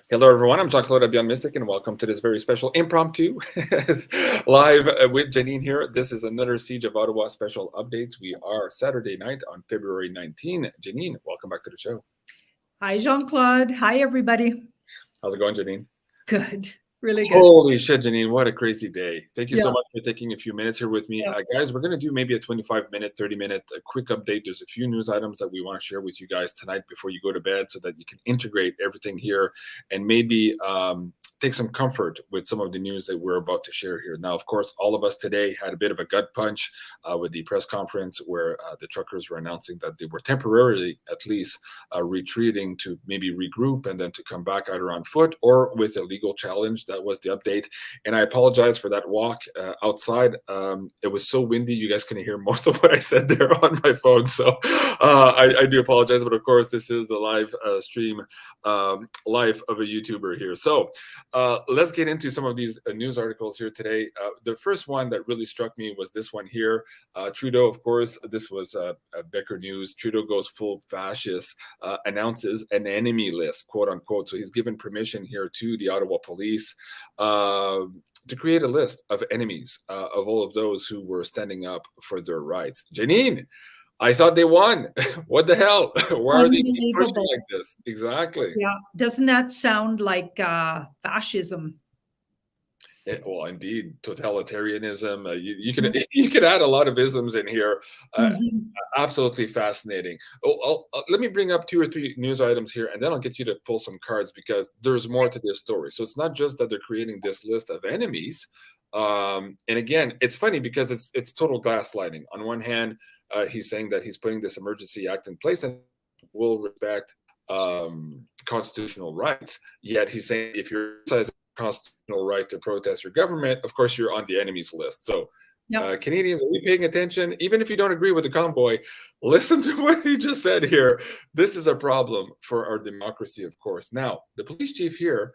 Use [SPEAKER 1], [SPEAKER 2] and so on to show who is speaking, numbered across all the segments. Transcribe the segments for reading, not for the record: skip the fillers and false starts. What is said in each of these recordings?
[SPEAKER 1] Hello, everyone. I'm Jean-Claude BeyondMystic, and welcome to this very special impromptu live with Janine here. This is another Siege of Ottawa special updates. We are Saturday night on February 19. Janine, welcome back to the show.
[SPEAKER 2] Hi, Jean-Claude. Hi, everybody.
[SPEAKER 1] How's it going, Janine?
[SPEAKER 2] Good. Really good.
[SPEAKER 1] Holy shit, Janine, what a crazy day. Thank you so
[SPEAKER 2] Yeah.
[SPEAKER 1] much for taking a few minutes here with me.
[SPEAKER 2] Yeah.
[SPEAKER 1] Guys, we're going to do maybe a 25-minute, 30-minute quick update. There's a few news items that we want to share with you guys tonight before you go to bed so that you can integrate everything here and maybe take some comfort with some of the news that we're about to share here. Now, of course, all of us today had a bit of a gut punch with the press conference where the truckers were announcing that they were temporarily, at least, retreating to maybe regroup and then to come back either on foot or with a legal challenge. That was the update. And I apologize for that walk outside. It was so windy, you guys couldn't hear most of what I said there on my phone. So I do apologize. But of course, this is the live stream life of a YouTuber here. So let's get into some of these news articles here today. The first one that really struck me was this one here. Trudeau, of course, this was Becker News. Trudeau goes full fascist, announces an enemy list, quote unquote. So he's given permission here to the Ottawa police to create a list of enemies of all of those who were standing up for their rights. Janine, I thought they won. What the hell? Why are they pushing like this? Exactly.
[SPEAKER 2] Yeah. Doesn't that sound like fascism?
[SPEAKER 1] Well, indeed, totalitarianism. You can add a lot of isms in here. Absolutely fascinating. Let me bring up 2 or 3 news items here, and then I'll get you to pull some cards because there's more to this story. So it's not just that they're creating this list of enemies. And again, it's funny because it's total gaslighting. On one hand, he's saying that he's putting this emergency act in place and will respect constitutional rights. Yet he's saying if you're exercising constitutional right to protest your government, of course you're on the enemies list. So Canadians, are we paying attention? Even if you don't agree with the convoy, listen to what he just said here. This is a problem for our democracy, of course. Now, the police chief here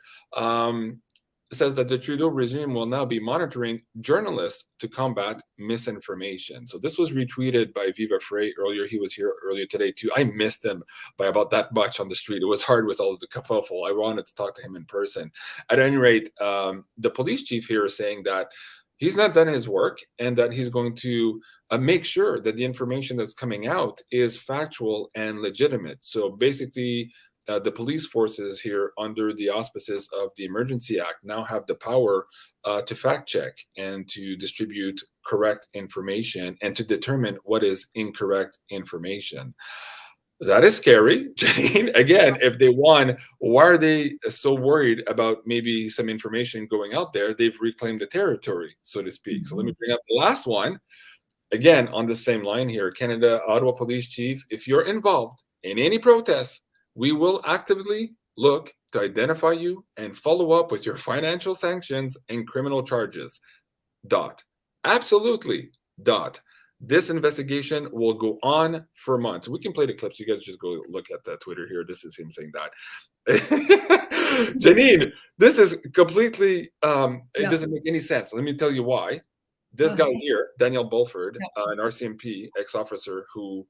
[SPEAKER 1] says that the Trudeau regime will now be monitoring journalists to combat misinformation. So this was retweeted by Viva Frey earlier. He was here earlier today too. I missed him by about that much on the street. It was hard with all of the kerfuffle. I wanted to talk to him in person. At any rate, the police chief here is saying that he's not done his work and that he's going to make sure that the information that's coming out is factual and legitimate. So basically, the police forces here under the auspices of the Emergency Act now have the power to fact check and to distribute correct information and to determine what is incorrect information. That is scary. Again, if they won, why are they so worried about maybe some information going out there? They've reclaimed the territory, so to speak. So let me bring up the last one. Again, on the same line here, Canada, Ottawa Police Chief, if you're involved in any protests, we will actively look to identify you and follow up with your financial sanctions and criminal charges. Absolutely. This investigation will go on for months. We can play the clips. You guys just go look at that Twitter here. This is him saying that. Janine, this is completely, it doesn't make any sense. Let me tell you why. This guy here, Daniel Bulford, an RCMP ex-officer who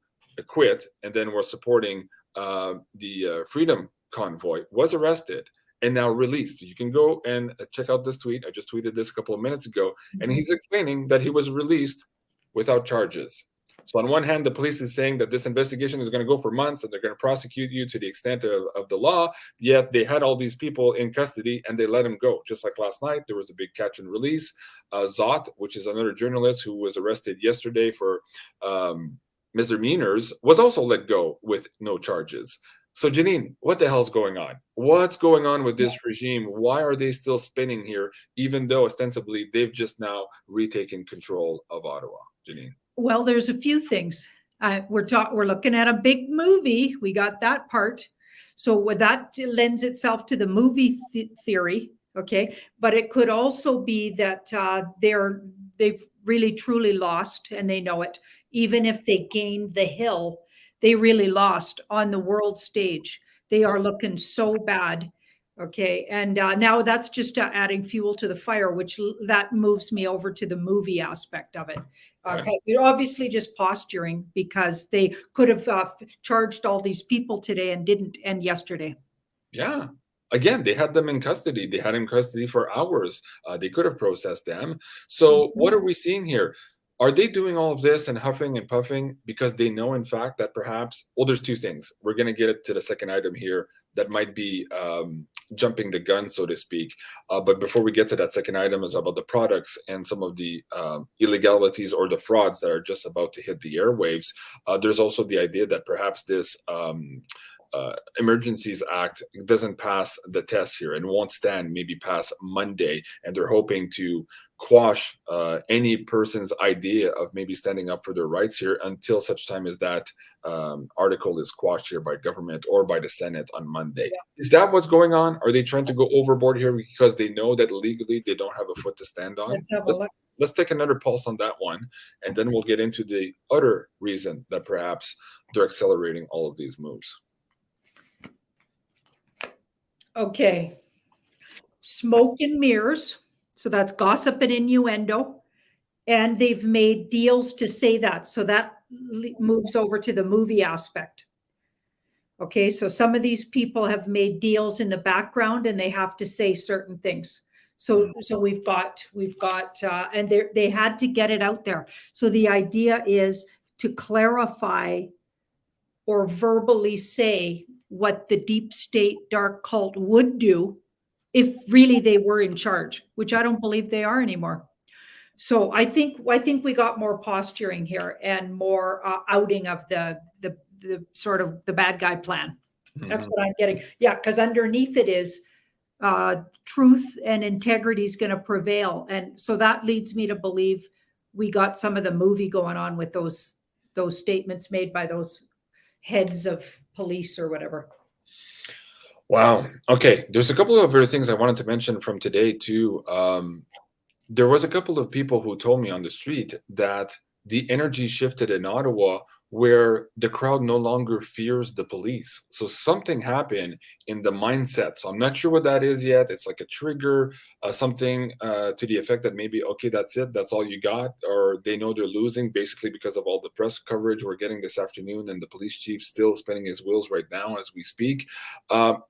[SPEAKER 1] quit and then was supporting the Freedom Convoy, was arrested and now released. You can go and check out this tweet. I just tweeted this a couple of minutes ago, and he's explaining that he was released without charges. So on one hand, the police is saying that this investigation is going to go for months and they're going to prosecute you to the extent of the law, yet they had all these people in custody and they let them go. Just like last night, there was a big catch and release. Zot, which is another journalist who was arrested yesterday for misdemeanors, was also let go with no charges. So Janine, what the hell's going on? What's going on with this regime? Why are they still spinning here, even though ostensibly they've just now retaken control of Ottawa? Janine.
[SPEAKER 2] Well, there's a few things. We're looking at a big movie. We got that part. So that lends itself to the movie theory. Okay. But it could also be that they've really truly lost and they know it. Even if they gained the hill, they really lost on the world stage. They are looking so bad. Okay. And now that's just adding fuel to the fire, which that moves me over to the movie aspect of it. They're obviously just posturing because they could have charged all these people today and didn't, and yesterday.
[SPEAKER 1] Yeah. again, they had them in custody. They had him in custody for hours. They could have processed them. So what are we seeing here? Are they doing all of this and huffing and puffing because they know, in fact, that perhaps, well, there's two things. We're going to get it to the second item here that might be jumping the gun, so to speak. But before we get to that second item is about the products and some of the illegalities or the frauds that are just about to hit the airwaves. There's also the idea that perhaps this Emergencies Act doesn't pass the test here and won't stand maybe past Monday, and they're hoping to quash any person's idea of maybe standing up for their rights here until such time as that article is quashed here by government or by the Senate on Monday. Is that what's going on? Are they trying to go overboard here because they know that legally they don't have a foot to stand on?
[SPEAKER 2] Let's have a look.
[SPEAKER 1] Let's take another pulse on that one, and then we'll get into the other reason that perhaps they're accelerating all of these moves.
[SPEAKER 2] Okay. Smoke and mirrors. So that's gossip and innuendo. And they've made deals to say that. So that moves over to the movie aspect. Okay. So some of these people have made deals in the background and they have to say certain things. So we've got, and they had to get it out there. So the idea is to clarify or verbally say what the deep state dark cult would do if really they were in charge, which I don't believe they are anymore. So I think we got more posturing here and more outing of the sort of the bad guy plan. That's what I'm getting. Yeah, because underneath it is truth and integrity is going to prevail, and so that leads me to believe we got some of the movie going on with those statements made by those heads of police or whatever.
[SPEAKER 1] Wow. Okay. There's a couple of other things I wanted to mention from today too. There was a couple of people who told me on the street that the energy shifted in Ottawa where the crowd no longer fears the police. So something happened in the mindset. So I'm not sure what that is yet. It's like a trigger, something to the effect that maybe, okay, that's it. That's all you got. Or they know they're losing basically because of all the press coverage we're getting this afternoon and the police chief still spinning his wheels right now as we speak.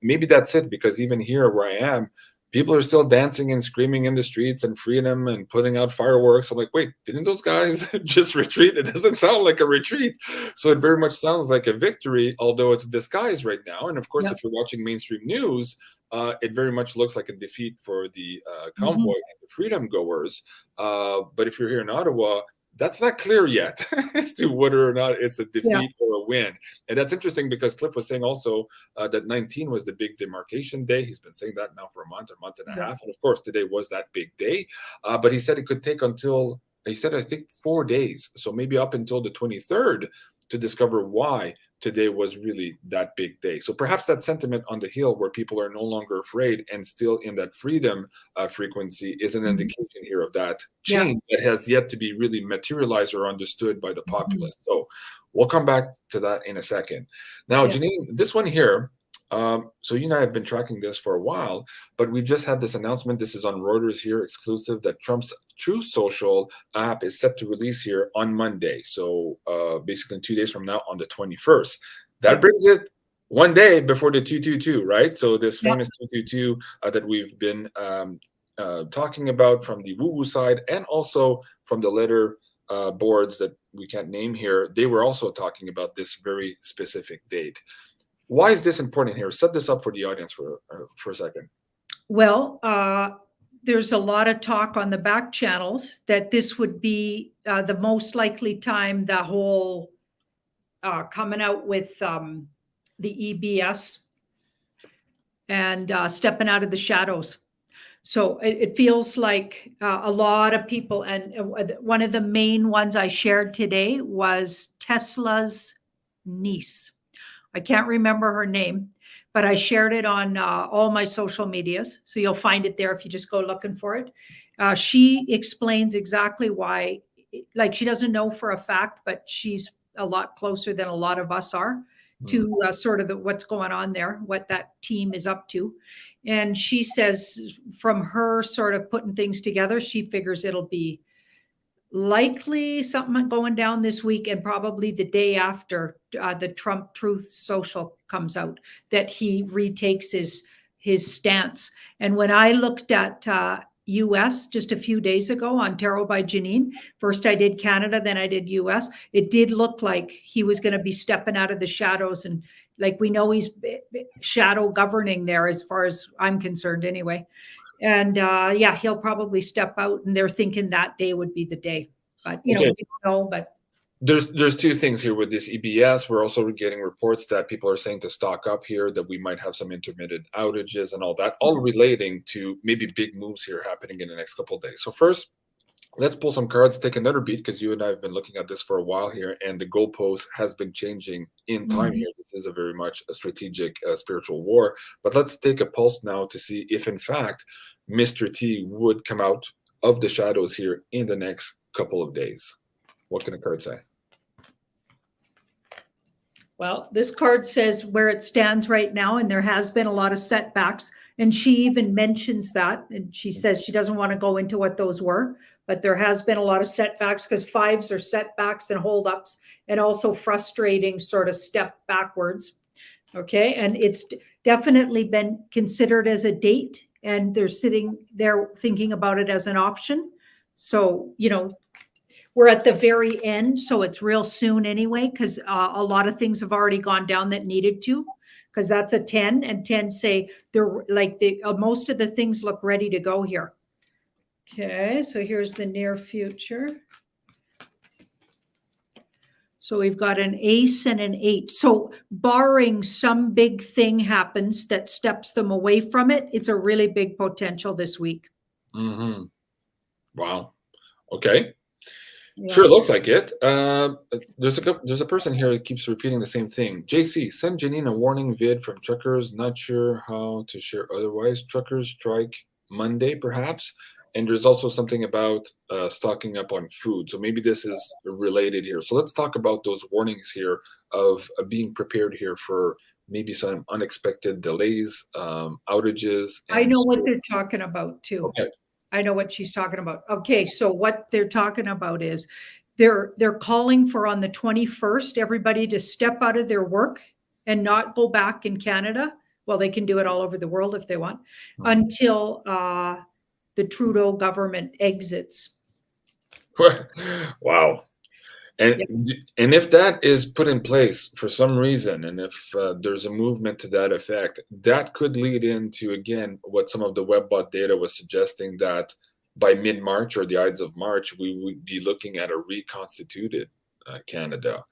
[SPEAKER 1] Maybe that's it, because even here where I am, people are still dancing and screaming in the streets and freedom and putting out fireworks. I'm like, wait, didn't those guys just retreat? It doesn't sound like a retreat. So it very much sounds like a victory, although it's disguised right now. And of course, if you're watching mainstream news, it very much looks like a defeat for the convoy and the freedom goers. But if you're here in Ottawa, that's not clear yet as to whether or not it's a defeat or a win. And that's interesting because Cliff was saying also that 19 was the big demarcation day. He's been saying that now for a month and a half. And of course, today was that big day. But he said it could take until, he said, I think 4 days. So maybe up until the 23rd to discover why today was really that big day. So perhaps that sentiment on the hill where people are no longer afraid and still in that freedom frequency is an indication here of that change that has yet to be really materialized or understood by the populace. So we'll come back to that in a second. Now, Janine, this one here, so you and I have been tracking this for a while, but we just had this announcement. This is on Reuters here, exclusive, that Trump's Truth Social app is set to release here on Monday. So basically 2 days from now on the 21st. That brings it 1 day before the 222, right? So this famous 222 that we've been talking about from the woo-woo side and also from the letter boards that we can't name here, they were also talking about this very specific date. Why is this important here? Set this up for the audience for a second.
[SPEAKER 2] Well, there's a lot of talk on the back channels that this would be the most likely time the whole coming out with the EBS and stepping out of the shadows. So it feels like a lot of people, and one of the main ones I shared today was Tesla's niece. I can't remember her name, but I shared it on all my social medias. So you'll find it there if you just go looking for it. She explains exactly why, like she doesn't know for a fact, but she's a lot closer than a lot of us are to sort of what's going on there, what that team is up to. And she says from her sort of putting things together, she figures it'll be likely something going down this week and probably the day after the Trump Truth Social comes out, that he retakes his stance. And when I looked at US just a few days ago on Tarot by Janine, first I did Canada, then I did US, it did look like he was going to be stepping out of the shadows. And like we know he's shadow governing there as far as I'm concerned anyway. And yeah, he'll probably step out, and they're thinking that day would be the day. But, you know, we don't know, but.
[SPEAKER 1] There's two things here with this EBS. We're also getting reports that people are saying to stock up here, that we might have some intermittent outages and all that, all relating to maybe big moves here happening in the next couple of days. So first, let's pull some cards, take another beat, because you and I have been looking at this for a while here, and the goalpost has been changing in time here. This is a very much a strategic spiritual war. But let's take a pulse now to see if, in fact, Mr. T would come out of the shadows here in the next couple of days. What can the card say?
[SPEAKER 2] Well, this card says where it stands right now, and there has been a lot of setbacks. And she even mentions that. And she says she doesn't want to go into what those were, but there has been a lot of setbacks, because fives are setbacks and holdups, and also frustrating sort of step backwards. Okay. And it's definitely been considered as a date, and they're sitting there thinking about it as an option. So, you know, we're at the very end, so it's real soon anyway, because a lot of things have already gone down that needed to, because that's a 10, and 10 say they're like most of the things look ready to go here. Okay, so here's the near future. So we've got an ace and an 8. So barring some big thing happens that steps them away from it, it's a really big potential this week.
[SPEAKER 1] Wow. Okay.
[SPEAKER 2] Yeah.
[SPEAKER 1] Sure, looks like it. There's a person here that keeps repeating the same thing. JC, send Janine a warning vid from truckers. Not sure how to share otherwise. Truckers strike Monday, perhaps. And there's also something about stocking up on food. So maybe this is related here. So let's talk about those warnings here of being prepared here for maybe some unexpected delays, outages.
[SPEAKER 2] I know what they're talking about too.
[SPEAKER 1] Okay.
[SPEAKER 2] I know what she's talking about. Okay, so what they're talking about is they're calling for on the 21st, everybody to step out of their work and not go back in Canada. Well, they can do it all over the world if they want, until the Trudeau government exits.
[SPEAKER 1] Wow. And if that is put in place for some reason, and if there's a movement to that effect, that could lead into, again, what some of the WebBot data was suggesting, that by mid-March or the Ides of March, we would be looking at a reconstituted Canada.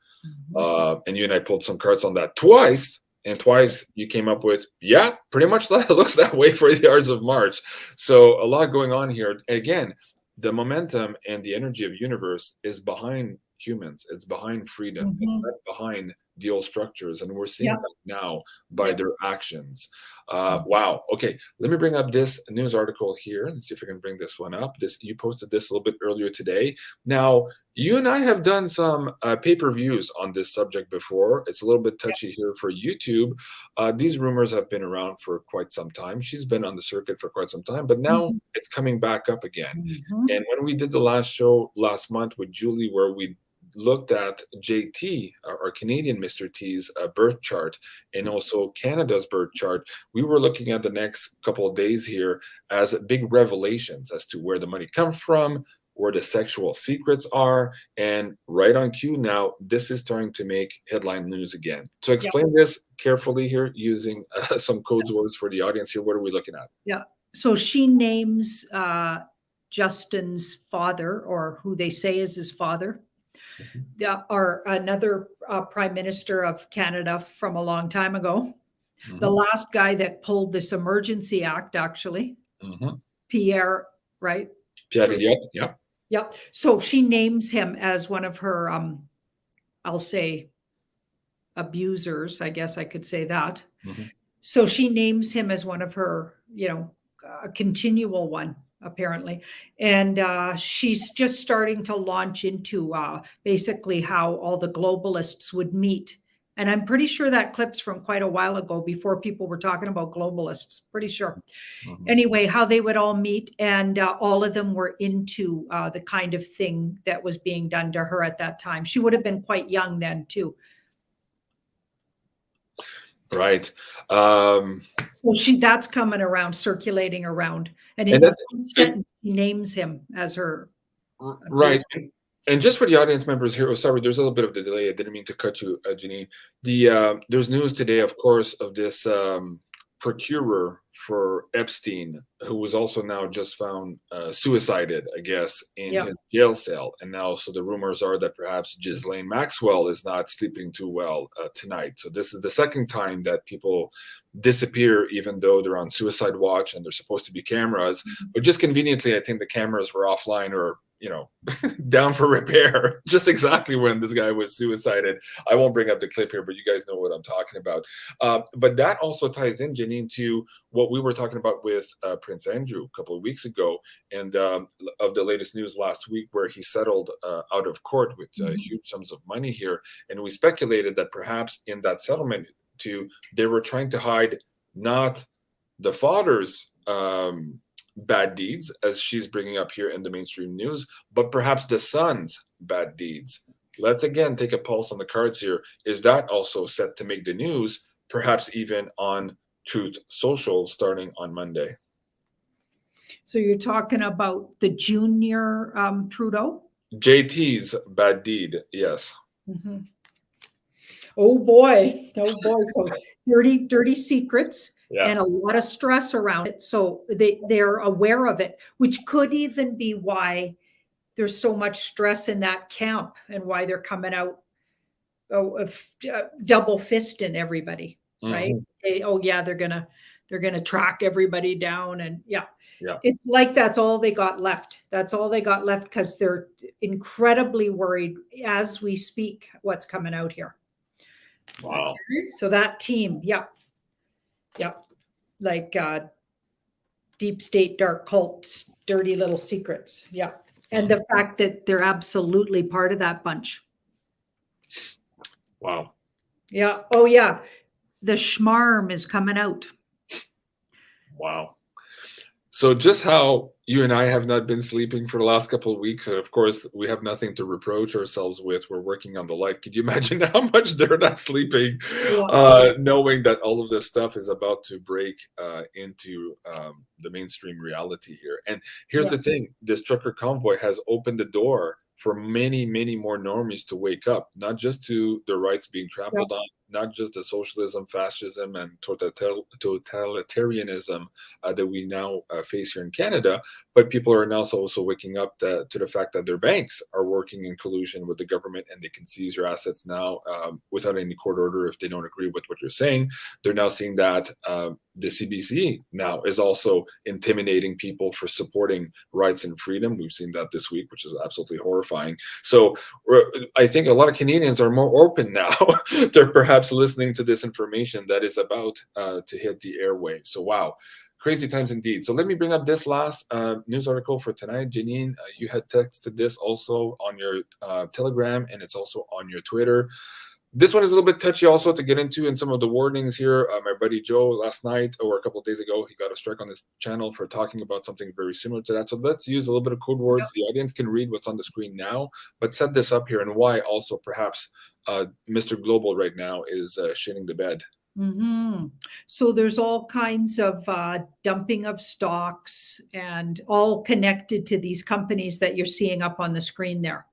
[SPEAKER 1] And you and I pulled some cards on that twice, and twice you came up with, yeah, pretty much that looks that way for the Ides of March. So a lot going on here. Again, the momentum and the energy of universe is behind humans. It's behind freedom. It's not behind the old structures, and we're seeing that now by their actions. Wow. Okay, let me bring up this news article here and see if I can bring this one up. You posted this a little bit earlier today. Now, you and I have done some pay-per-views on this subject before. It's a little bit touchy here for YouTube. These rumors have been around for quite some time. She's been on the circuit for quite some time, but now it's coming back up again. And when we did the last show last month with Julie, where we looked at JT, our Canadian Mr. T's birth chart, and also Canada's birth chart, we were looking at the next couple of days here as big revelations as to where the money comes from, where the sexual secrets are, and right on cue now, this is starting to make headline news again. To explain this carefully here, using some codes words for the audience here, what are we looking at?
[SPEAKER 2] Yeah, so she names Justin's father, or who they say is his father, or another prime minister of Canada from a long time ago. The last guy that pulled this emergency act, actually, Pierre, right?
[SPEAKER 1] Pierre, yeah.
[SPEAKER 2] Yep. So she names him as one of her, I'll say, abusers. I guess I could say that. So she names him as one of her, you know, a continual one, apparently. And she's just starting to launch into basically how all the globalists would meet. And I'm pretty sure that clip's from quite a while ago, before people were talking about globalists, pretty sure. Anyway, how they would all meet, and all of them were into the kind of thing that was being done to her at that time. She would have been quite young then too.
[SPEAKER 1] Right.
[SPEAKER 2] So that's coming around, circulating around. And in
[SPEAKER 1] And
[SPEAKER 2] the
[SPEAKER 1] that's
[SPEAKER 2] first sentence, she names him as her
[SPEAKER 1] right.
[SPEAKER 2] abuser.
[SPEAKER 1] And just for the audience members here, oh, sorry, there's a little bit of the delay. I didn't mean to cut you, Janine. There's news today, of course, of this procurer for Epstein, who was also now just found suicided, I guess, in his jail cell. And now, so the rumors are that perhaps Ghislaine Maxwell is not sleeping too well tonight. So this is the second time that people disappear, even though they're on suicide watch and there's supposed to be cameras. But just conveniently, I think the cameras were offline or, you know, down for repair, just exactly when this guy was suicided. I won't bring up the clip here, but you guys know what I'm talking about. But that also ties in, Janine, to what we were talking about with Prince Andrew a couple of weeks ago, and of the latest news last week, where he settled out of court with huge sums of money here. And we speculated that perhaps in that settlement they were trying to hide not the father's bad deeds, as she's bringing up here in the mainstream news, but perhaps the son's bad deeds. Let's again take a pulse on the cards here. Is that also set to make the news, perhaps even on Truth Social starting on Monday?
[SPEAKER 2] So you're talking about the junior Trudeau?
[SPEAKER 1] JT's bad deed, yes.
[SPEAKER 2] Oh boy. So dirty secrets. Yeah. And a lot of stress around it. So they're aware of it, which could even be why there's so much stress in that camp and why they're coming out double fisting everybody, right? They're gonna track everybody down, and it's like that's all they got left. That's all they got left, because they're incredibly worried as we speak what's coming out here.
[SPEAKER 1] Wow.
[SPEAKER 2] Okay. So that team, like deep state, dark cults, dirty little secrets. And the fact that they're absolutely part of that bunch.
[SPEAKER 1] Wow.
[SPEAKER 2] Yeah. Oh yeah. The schmarm is coming out.
[SPEAKER 1] Wow. So just how you and I have not been sleeping for the last couple of weeks, and of course we have nothing to reproach ourselves with. We're working on the light. Could you imagine how much they're not sleeping, knowing that all of this stuff is about to break into the mainstream reality here? And here's the thing: this trucker convoy has opened the door for many, many more normies to wake up, not just to their rights being trampled on, not just the socialism, fascism, and totalitarianism that we now face here in Canada, but people are now also waking up to the fact that their banks are working in collusion with the government, and they can seize your assets now without any court order if they don't agree with what you're saying. They're now seeing that the CBC now is also intimidating people for supporting rights and freedom. We've seen that this week, which is absolutely horrifying. So I think a lot of Canadians are more open now to perhaps listening to this information that is about to hit the airwaves. So wow, crazy times indeed. So let me bring up this last news article for tonight. Janine, you had texted this also on your Telegram, and it's also on your Twitter. This one is a little bit touchy also to get into in some of the warnings here. My buddy Joe last night or a couple of days ago, he got a strike on this channel for talking about something very similar to that. So let's use a little bit of code words. The audience can read what's on the screen now, but set this up here and why also perhaps Mr. Global right now is shitting the bed.
[SPEAKER 2] So there's all kinds of dumping of stocks and all connected to these companies that you're seeing up on the screen there.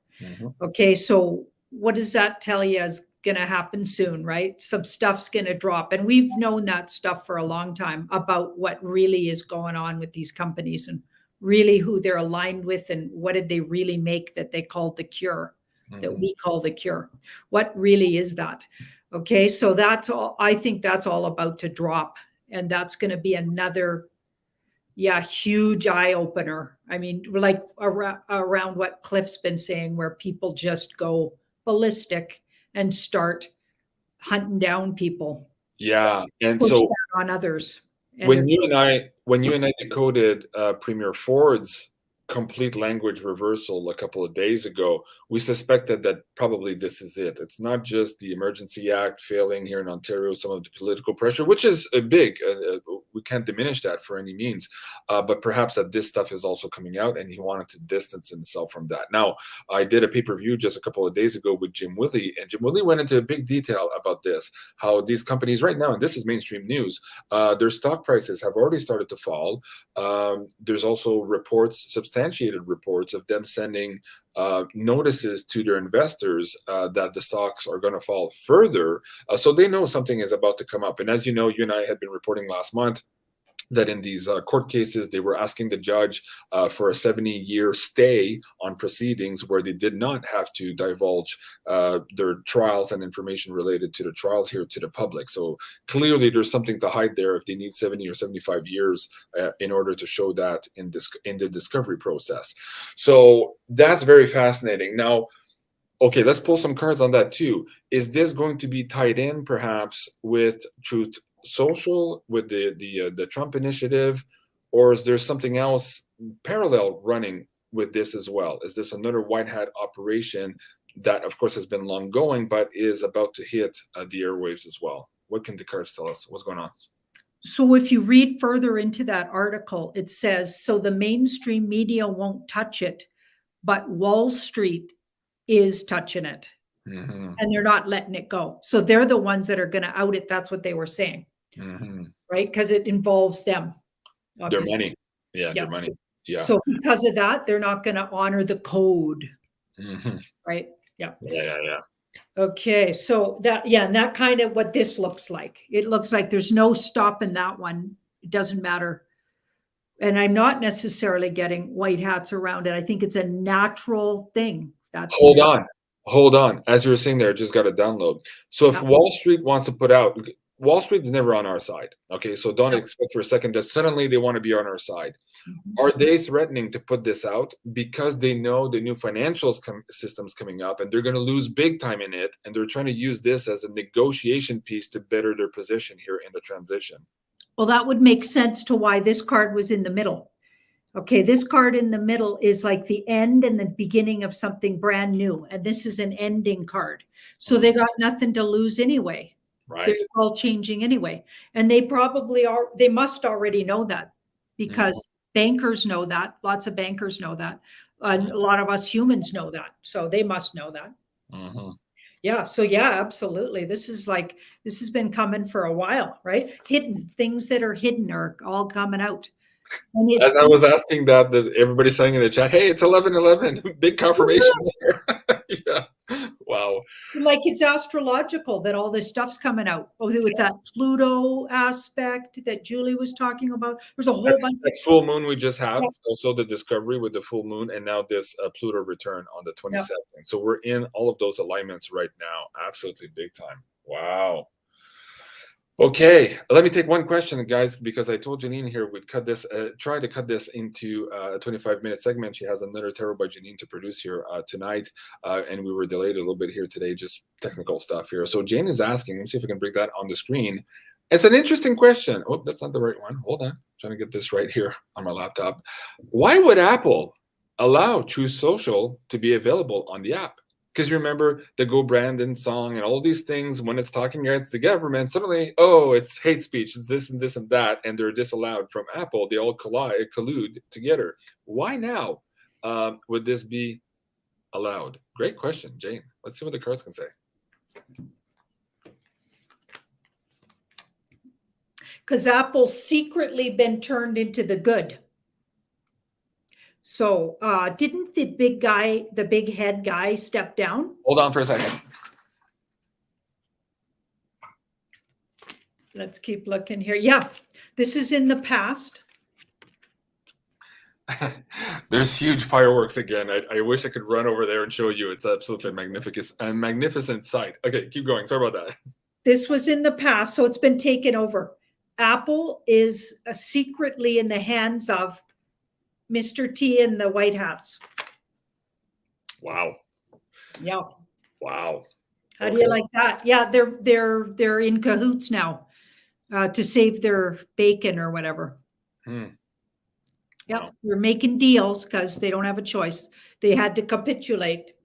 [SPEAKER 2] Okay, so what does that tell you is going to happen soon, right? Some stuff's going to drop. And we've known that stuff for a long time about what really is going on with these companies and really who they're aligned with and what did they really make that they called the cure, that we call the cure. What really is that? Okay, so that's all. I think that's all about to drop. And that's going to be another, huge eye opener. I mean, like around what Cliff's been saying, where people just go ballistic and start hunting down people.
[SPEAKER 1] Yeah, and
[SPEAKER 2] push
[SPEAKER 1] so
[SPEAKER 2] that on others. And
[SPEAKER 1] when you and I decoded Premier Ford's complete language reversal a couple of days ago, we suspected that probably this is it. It's not just the Emergency Act failing here in Ontario, some of the political pressure, which is big. we can't diminish that for any means. But perhaps that this stuff is also coming out, and he wanted to distance himself from that. Now, I did a pay-per-view just a couple of days ago with Jim Willie, and Jim Willie went into a big detail about this, how these companies right now, and this is mainstream news, their stock prices have already started to fall. There's also reports, substantiated reports of them sending notices to their investors that the stocks are going to fall further. So they know something is about to come up. And as you know, you and I had been reporting last month that in these court cases, they were asking the judge for a 70-year stay on proceedings where they did not have to divulge their trials and information related to the trials here to the public. So clearly there's something to hide there if they need 70 or 75 years in order to show that in the discovery process. So that's very fascinating. Now, okay, let's pull some cards on that too. Is this going to be tied in perhaps with Truth Social, with the Trump initiative, or is there something else parallel running with this as well? Is this another white hat operation that, of course, has been long going, but is about to hit the airwaves as well? What can the cards tell us? What's going on?
[SPEAKER 2] So if you read further into that article, it says, so the mainstream media won't touch it, but Wall Street is touching it. And they're not letting it go. So they're the ones that are going to out it. That's what they were saying, right? Because it involves them.
[SPEAKER 1] Obviously. Their money. Yeah, their money. Yeah.
[SPEAKER 2] So because of that, they're not going to honor the code. Right? Yeah.
[SPEAKER 1] Yeah.
[SPEAKER 2] Okay. So that, and that kind of what this looks like. It looks like there's no stopping that one. It doesn't matter. And I'm not necessarily getting white hats around it. I think it's a natural thing. That's
[SPEAKER 1] Hold on. As you were saying there, I just got a download. So if Wall Street wants to put out, Wall Street is never on our side. Okay. So don't expect for a second that suddenly they want to be on our side. Are they threatening to put this out because they know the new financial system's coming up and they're going to lose big time in it? And they're trying to use this as a negotiation piece to better their position here in the transition.
[SPEAKER 2] Well, that would make sense to why this card was in the middle. Okay, this card in the middle is like the end and the beginning of something brand new. And this is an ending card. So they got nothing to lose anyway.
[SPEAKER 1] Right.
[SPEAKER 2] They're all changing anyway. And they probably are, they must already know that because bankers know that. Lots of bankers know that. And a lot of us humans know that. So they must know that. Yeah. So yeah, absolutely. This is like, this has been coming for a while, right? Hidden things that are hidden are all coming out.
[SPEAKER 1] As I was asking that, everybody's saying in the chat, hey, it's 11/11. Big confirmation there. Yeah. Wow.
[SPEAKER 2] Like it's astrological that all this stuff's coming out. Oh, with that Pluto aspect that Julie was talking about. There's a whole bunch.
[SPEAKER 1] That full moon we just had, also the discovery with the full moon, and now this Pluto return on the 22nd. So we're in all of those alignments right now. Absolutely big time. Wow. Okay, let me take one question, guys, because I told Janine here we'd cut this, try to cut this into a 25-minute segment. She has another tarot by Janine to produce here tonight, and we were delayed a little bit here today, just technical stuff here. So Jane is asking, let me see if I can bring that on the screen. It's an interesting question. Oh, that's not the right one. Hold on, I'm trying to get this right here on my laptop. Why would Apple allow Truth Social to be available on the app? Because you remember the Go Brandon song and all these things, when it's talking against the government, suddenly, oh, it's hate speech, it's this and this and that, and they're disallowed from Apple. They all collude together. Why now would this be allowed? Great question, Jane. Let's see what the cards can say.
[SPEAKER 2] Because Apple's secretly been turned into the good. So didn't the big guy, the big head guy step down?
[SPEAKER 1] Hold on for a second.
[SPEAKER 2] Let's keep looking here. Yeah, this is in the past.
[SPEAKER 1] There's huge fireworks again. I wish I could run over there and show you. It's absolutely magnificent sight. Okay, keep going. Sorry about that.
[SPEAKER 2] This was in the past, so it's been taken over. Apple is secretly in the hands of Mr. T and the white hats.
[SPEAKER 1] Wow.
[SPEAKER 2] Yeah.
[SPEAKER 1] Wow.
[SPEAKER 2] How do you like that? Yeah, they're in cahoots now to save their bacon or whatever. Yeah,
[SPEAKER 1] wow.
[SPEAKER 2] They're making deals because they don't have a choice. They had to capitulate.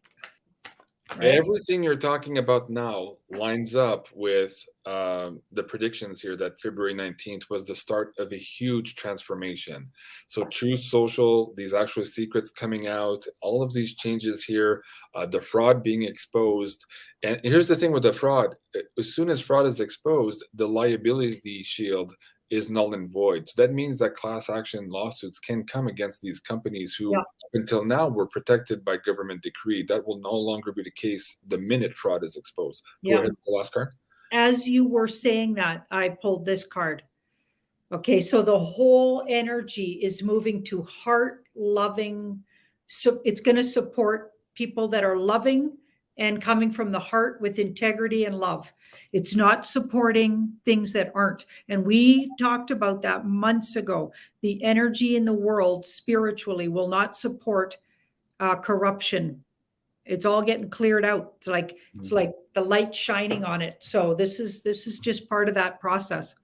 [SPEAKER 2] right?
[SPEAKER 1] Everything you're talking about now lines up with the predictions here that February 19th was the start of a huge transformation. So Truth Social, these actual secrets coming out, all of these changes here, the fraud being exposed. And here's the thing with the fraud. As soon as fraud is exposed, the liability shield is null and void. So that means that class action lawsuits can come against these companies who, up until now, were protected by government decree. That will no longer be the case the minute fraud is exposed. Go ahead with the last card.
[SPEAKER 2] As you were saying that, I pulled this card. Okay, so the whole energy is moving to heart loving. So it's going to support people that are loving and coming from the heart with integrity and love. It's not supporting things that aren't. And we talked about that months ago. The energy in the world spiritually will not support corruption. It's all getting cleared out. It's like the light shining on it. So this is just part of that process.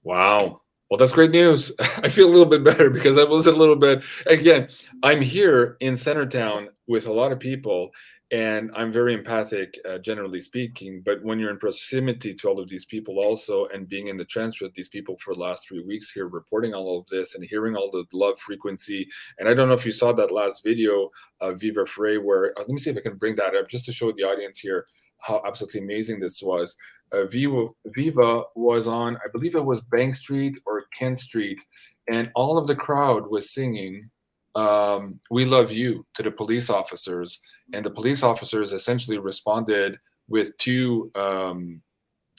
[SPEAKER 1] Wow. Well, that's great news. I feel a little bit better because I was a little bit, again, I'm here in Centertown with a lot of people, and I'm very empathic, generally speaking. But when you're in proximity to all of these people also, and being in the trance with these people for the last 3 weeks here, reporting all of this and hearing all the love frequency. And I don't know if you saw that last video, Viva Frey, where, let me see if I can bring that up just to show the audience here how absolutely amazing this was. Viva was on, I believe it was Bank Street or Kent Street, and all of the crowd was singing "We Love You" to the police officers, and the police officers essentially responded with 2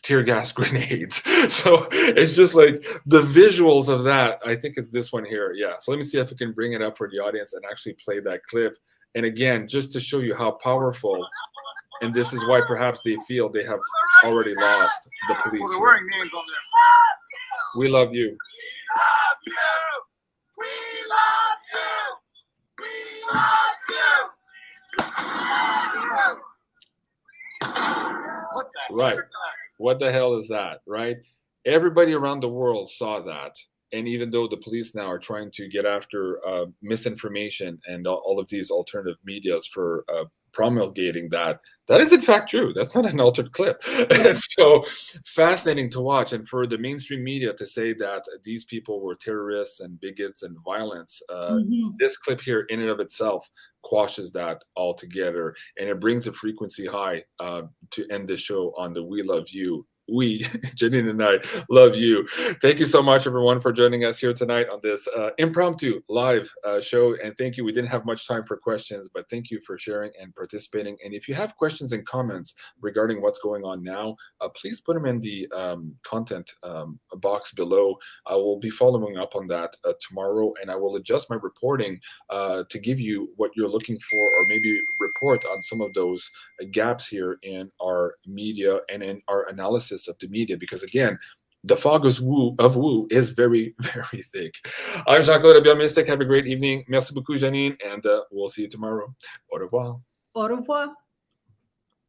[SPEAKER 1] tear gas grenades. So it's just like the visuals of that. I think it's this one here. Yeah. So let me see if I can bring it up for the audience and actually play that clip. And again, just to show you how powerful. And this is why perhaps they feel they have already lost the police. Well, they're wearing names on there. We love you. We love you. We love you. Right. What the hell is that, right? Everybody around the world saw that. And even though the police now are trying to get after misinformation and all of these alternative medias for promulgating that is in fact true. That's not an altered clip. It's so fascinating to watch. And for the mainstream media to say that these people were terrorists and bigots and violence, this clip here in and of itself quashes that altogether. And it brings the frequency high to end the show on the We Love You. We, Janine and I, love you. Thank you so much, everyone, for joining us here tonight on this impromptu live show. And thank you. We didn't have much time for questions, but thank you for sharing and participating. And if you have questions and comments regarding what's going on now, please put them in the content box below. I will be following up on that tomorrow, and I will adjust my reporting to give you what you're looking for, or maybe report on some of those gaps here in our media and in our analysis of the media, because again, the fog of woo is very, very thick. I'm Jean-Claude BeyondMystic. Have a great evening. Merci beaucoup, Janine, and we'll see you tomorrow. Au revoir.
[SPEAKER 2] Au revoir.